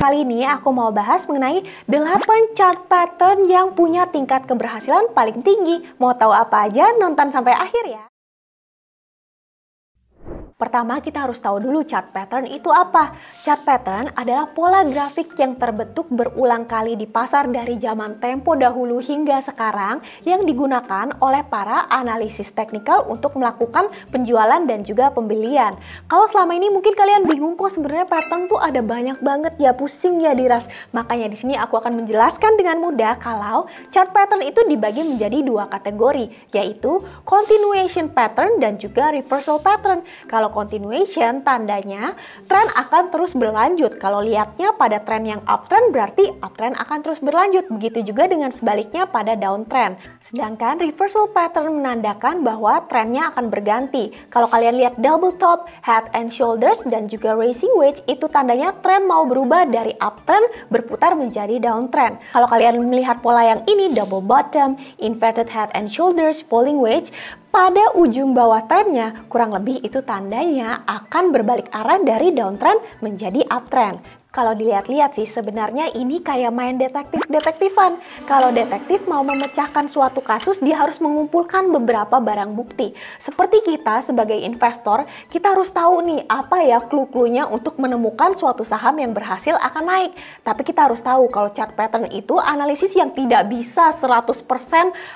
Kali ini aku mau bahas mengenai 8 chart pattern yang punya tingkat keberhasilan paling tinggi. Mau tahu apa aja? Nonton sampai akhir ya. Pertama, kita harus tahu dulu chart pattern itu apa. Chart pattern adalah pola grafik yang terbentuk berulang kali di pasar dari zaman tempo dahulu hingga sekarang yang digunakan oleh para analisis teknikal untuk melakukan penjualan dan juga pembelian. Kalau selama ini mungkin kalian bingung kok sebenarnya pattern tuh ada banyak banget ya, pusing ya diras. Makanya di sini aku akan menjelaskan dengan mudah kalau chart pattern itu dibagi menjadi dua kategori, yaitu continuation pattern dan juga reversal pattern. Kalau continuation tandanya tren akan terus berlanjut. Kalau lihatnya pada tren yang uptrend berarti uptrend akan terus berlanjut. Begitu juga dengan sebaliknya pada downtrend. Sedangkan reversal pattern menandakan bahwa trennya akan berganti. Kalau kalian lihat double top, head and shoulders dan juga racing wedge, itu tandanya tren mau berubah dari uptrend berputar menjadi downtrend. Kalau kalian melihat pola yang ini, double bottom, inverted head and shoulders, falling wedge, pada ujung bawah trennya, kurang lebih itu tandanya akan berbalik arah dari downtrend menjadi uptrend. Kalau dilihat-lihat sih sebenarnya ini kayak main detektif-detektifan. Kalau detektif mau memecahkan suatu kasus, dia harus mengumpulkan beberapa barang bukti. Seperti kita sebagai investor, kita harus tahu nih apa ya clue-cluenya untuk menemukan suatu saham yang berhasil akan naik. Tapi kita harus tahu kalau chart pattern itu analisis yang tidak bisa 100%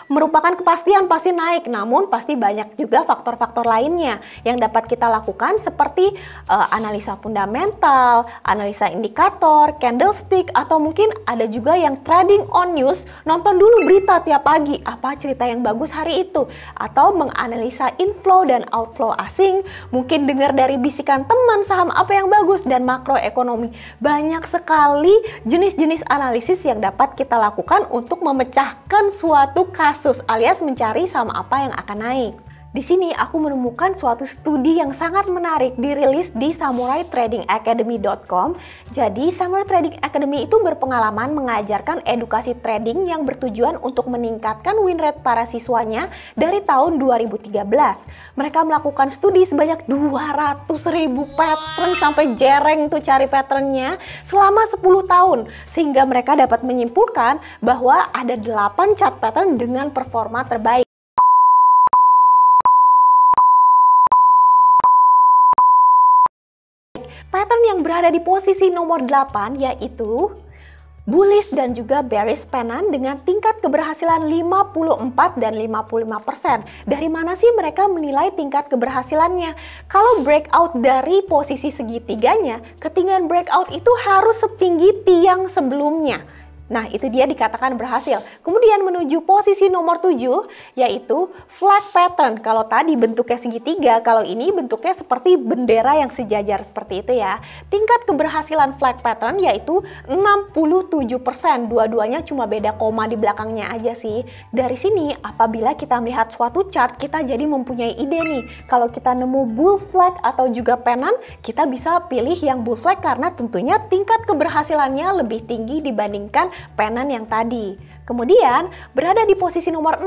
merupakan kepastian pasti naik. Namun pasti banyak juga faktor-faktor lainnya yang dapat kita lakukan seperti analisa fundamental, analisa indikator, candlestick, atau mungkin ada juga yang trading on news, nonton dulu berita tiap pagi, apa cerita yang bagus hari itu, atau menganalisa inflow dan outflow asing, mungkin dengar dari bisikan teman saham apa yang bagus, dan makroekonomi. Banyak sekali jenis-jenis analisis yang dapat kita lakukan untuk memecahkan suatu kasus alias mencari saham apa yang akan naik. Di sini aku menemukan suatu studi yang sangat menarik dirilis di samuraiTradingAcademy.com. Jadi Samurai Trading Academy itu berpengalaman mengajarkan edukasi trading yang bertujuan untuk meningkatkan win rate para siswanya dari tahun 2013. Mereka melakukan studi sebanyak 200.000 pattern sampai jereng tuh cari patternnya selama 10 tahun. Sehingga mereka dapat menyimpulkan bahwa ada 8 chart pattern dengan performa terbaik. Pattern yang berada di posisi nomor 8 yaitu bullish dan juga bearish pennant dengan tingkat keberhasilan 54 dan 55%. Dari mana sih mereka menilai tingkat keberhasilannya? Kalau breakout dari posisi segitiganya, ketinggian breakout itu harus setinggi tiang sebelumnya. Nah, itu dia dikatakan berhasil. Kemudian menuju posisi nomor 7, yaitu flag pattern. Kalau tadi bentuknya segitiga, kalau ini bentuknya seperti bendera yang sejajar seperti itu ya. Tingkat keberhasilan flag pattern yaitu 67%. Dua-duanya cuma beda koma di belakangnya aja sih. Dari sini, apabila kita melihat suatu chart, kita jadi mempunyai ide nih. Kalau kita nemu bull flag atau juga pennant, kita bisa pilih yang bull flag karena tentunya tingkat keberhasilannya lebih tinggi dibandingkan pennant yang tadi. Kemudian berada di posisi nomor 6,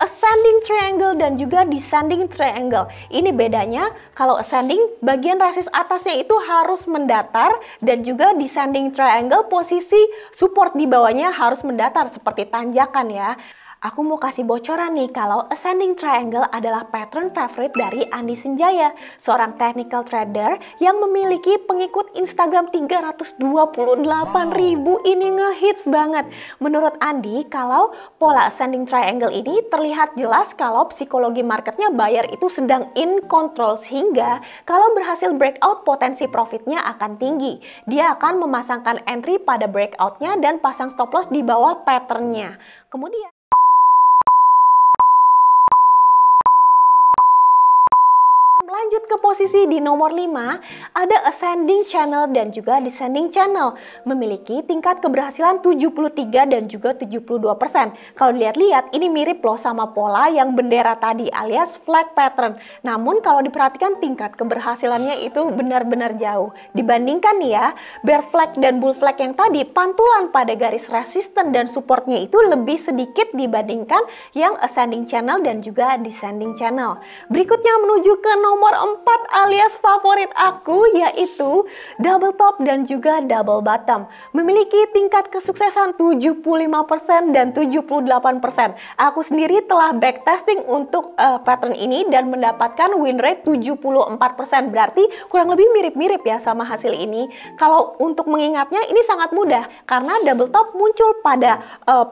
ascending triangle dan juga descending triangle. Ini bedanya, kalau ascending bagian resist atasnya itu harus mendatar dan juga descending triangle posisi support di bawahnya harus mendatar seperti tanjakan ya. Aku mau kasih bocoran nih kalau ascending triangle adalah pattern favorite dari Andi Senjaya, seorang technical trader yang memiliki pengikut Instagram 328.000. Ini ngehits banget. Menurut Andi, kalau pola ascending triangle ini terlihat jelas kalau psikologi marketnya buyer itu sedang in control, sehingga kalau berhasil breakout potensi profitnya akan tinggi. Dia akan memasangkan entry pada breakoutnya dan pasang stop loss di bawah patternnya. Kemudian lanjut ke posisi di nomor 5, ada ascending channel dan juga descending channel. Memiliki tingkat keberhasilan 73 dan juga 72%. Kalau dilihat-lihat ini mirip loh sama pola yang bendera tadi alias flag pattern. Namun kalau diperhatikan tingkat keberhasilannya itu benar-benar jauh. Dibandingkan nih ya, bear flag dan bull flag yang tadi, pantulan pada garis resisten dan supportnya itu lebih sedikit dibandingkan yang ascending channel dan juga descending channel. Berikutnya menuju ke nomor keempat alias favorit aku yaitu double top dan juga double bottom. Memiliki tingkat kesuksesan 75% dan 78%. Aku sendiri telah backtesting untuk pattern ini dan mendapatkan win rate 74%. Berarti kurang lebih mirip-mirip ya sama hasil ini. Kalau untuk mengingatnya ini sangat mudah karena double top muncul pada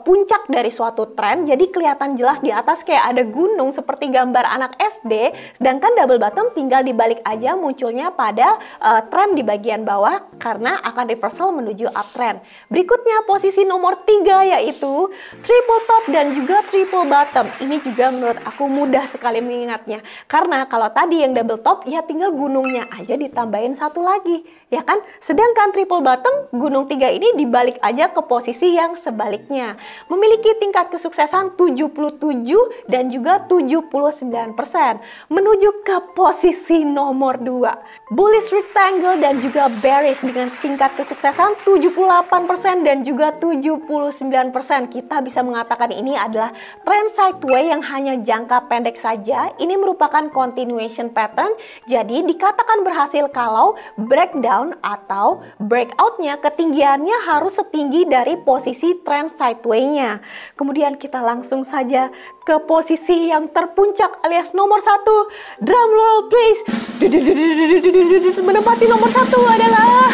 puncak dari suatu tren. Jadi kelihatan jelas di atas kayak ada gunung seperti gambar anak SD, sedangkan double bottom tinggal dibalik aja munculnya pada tren di bagian bawah karena akan reversal menuju uptrend. Berikutnya posisi nomor 3 yaitu triple top dan juga triple bottom. Ini juga menurut aku mudah sekali mengingatnya karena kalau tadi yang double top ya tinggal gunungnya aja ditambahin satu lagi, ya kan? Sedangkan triple bottom gunung 3 ini dibalik aja ke posisi yang sebaliknya. Memiliki tingkat kesuksesan 77 dan juga 79%. Menuju ke posisi nomor 2, bullish rectangle dan juga bearish dengan tingkat kesuksesan 78% dan juga 79%. Kita bisa mengatakan ini adalah trend sideway yang hanya jangka pendek saja. Ini merupakan continuation pattern, jadi dikatakan berhasil kalau breakdown atau breakoutnya ketinggiannya harus setinggi dari posisi trend sideway-nya. Kemudian kita langsung saja ke posisi yang terpuncak alias nomor 1. Drum roll please. Menempati nomor 1 adalah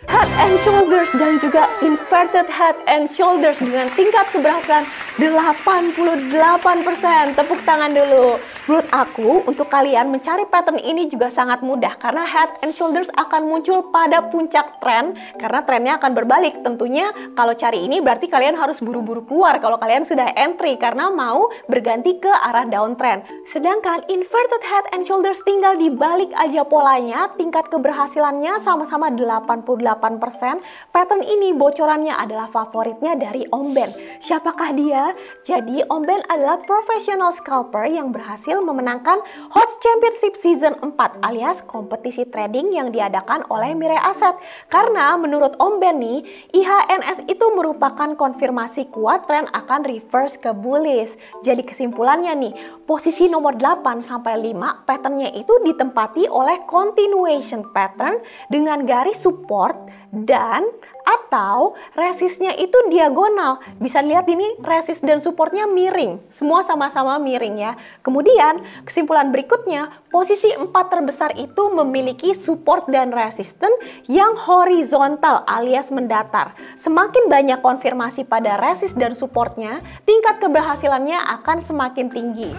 head and shoulders dan juga inverted head and shoulders dengan tingkat keberhasilan 88%. Tepuk tangan dulu. Menurut aku, untuk kalian mencari pattern ini juga sangat mudah karena head and shoulders akan muncul pada puncak tren karena trennya akan berbalik. Tentunya kalau cari ini berarti kalian harus buru-buru keluar kalau kalian sudah entry karena mau berganti ke arah downtrend. Sedangkan inverted head and shoulders tinggal dibalik aja polanya, tingkat keberhasilannya sama-sama 88%. Pattern ini bocorannya adalah favoritnya dari Om Ben. Siapakah dia? Jadi Om Ben adalah professional scalper yang berhasil memenangkan HOTS Championship Season 4 alias kompetisi trading yang diadakan oleh Mirai Asset. Karena menurut Om Ben nih, IHNS itu merupakan konfirmasi kuat tren akan reverse ke bullish. Jadi kesimpulannya nih, posisi nomor 8 sampai 5 patternnya itu ditempati oleh continuation pattern dengan garis support dan atau resistnya itu diagonal. Bisa lihat ini resist dan supportnya miring. Semua sama-sama miring ya. Kemudian kesimpulan berikutnya, posisi 4 terbesar itu memiliki support dan resistance yang horizontal alias mendatar. Semakin banyak konfirmasi pada resist dan supportnya, tingkat keberhasilannya akan semakin tinggi.